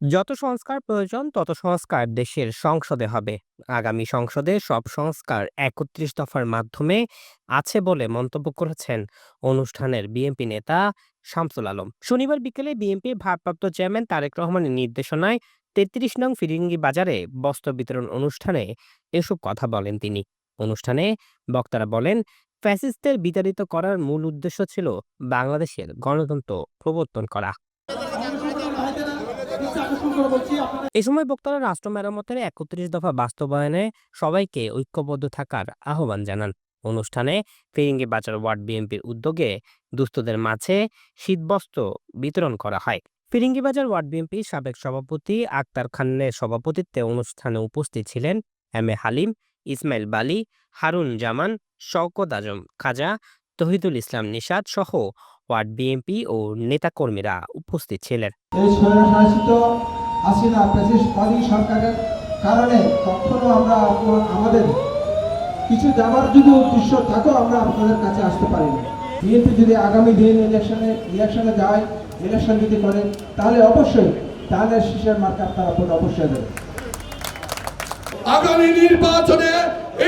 যত সংস্কার প্রয়োজন তত সংস্কার দেশের সংসদে হবে। আগামী সংসদে সব সংস্কার ৩১ দফার মাধ্যমে আছে বলে মন্তব্য করেছেন অনুষ্ঠানের বিএনপি নেতা শামসুল আলম। শনিবার বিকেলে বিএনপির ভারপ্রাপ্ত চেয়ারম্যান তারেক রহমানের নির্দেশনায় ৩৩ নং ফিরিঙ্গি বাজারে বস্ত্র বিতরণ অনুষ্ঠানে এসব কথা বলেন তিনি। অনুষ্ঠানে বক্তারা বলেন, ফ্যাসিস্টদের বিতাড়িত করার মূল উদ্দেশ্য ছিল বাংলাদেশের গণতন্ত্র প্রবর্তন করা। এ সময় বক্তারা রাষ্ট্র মেরামতের ৩১ দফা বাস্তবায়নে সবাইকে ঐক্যবদ্ধ থাকার আহ্বান জানান। অনুষ্ঠানে ফিরিঙ্গি বাজার ওয়ার্ড বিএনপির উদ্যোগে দুস্থদের মাঝে শীতবস্ত্র বিতরণ করা হয়। ফিরিঙ্গিবাজার ওয়ার্ড বিএনপির সাবেক সভাপতি আক্তার খানের সভাপতিত্বে অনুষ্ঠানে উপস্থিত ছিলেন এম এ হালিম, ইসমাইল বালী, হারুন জামান, শওকত আজম খাজা, তহিদুল ইসলাম নিশাত সহ ওয়ার্ড বিএনপি ও নেতাকর্মীরা উপস্থিত ছিলেন। এই স্বৈরশাসিত হাসিনা ফ্যাসিস্টবাদী সরকারের কারণে কখনো আমরা আমাদের কিছু যাবার যদি উদ্দেশ্য থাকেও আমরা আপনাদের কাছে আসতে পারি না। বিএনপি যদি আগামী দিন ইলেকশনে যায়, ইলেকশন যদি করে, তাহলে অবশ্যই ধানের শীষের মার্কা আপনারা অবশ্যই দেবেন। আগামী নির্বাচনে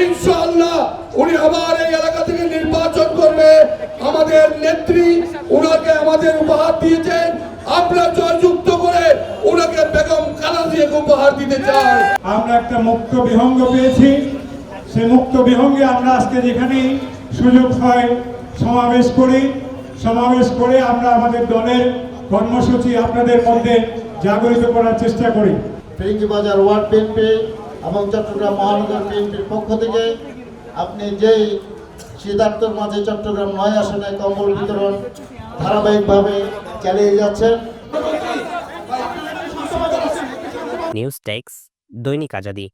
ইনশাআল্লাহ উনি আবার এই এলাকা থেকে নির্বাচন করবে। আমাদের নেত্রী উনাকে আমাদের উপহার দিয়েছেন, আমরা জয়যুক্ত করে উনাকে বেগম খালেদা উপহার দিতে চাই। আমরা একটা মুক্ত বিহঙ্গ পেয়েছি, সেই মুক্ত বিহঙ্গে আমরা আজকে যেখানে সুযোগ হয় সমাবেশ করে আমরা আমাদের দলের কর্মসূচি আপনাদের মধ্যে জাগরিত করার চেষ্টা করি। ফিরিঙ্গিবাজার ওয়ার্ড বিএনপি এবং চট্টগ্রাম মহানগর বিএনপির পক্ষ থেকে আপনি যেই শীতার্তর মাঝে চট্টগ্রাম ৯ আসনে কম্বল বিতরণ ধারাবাহিকভাবে চালিয়ে যাচ্ছেন। নিউজ ডেস্ক, দৈনিক আজাদী।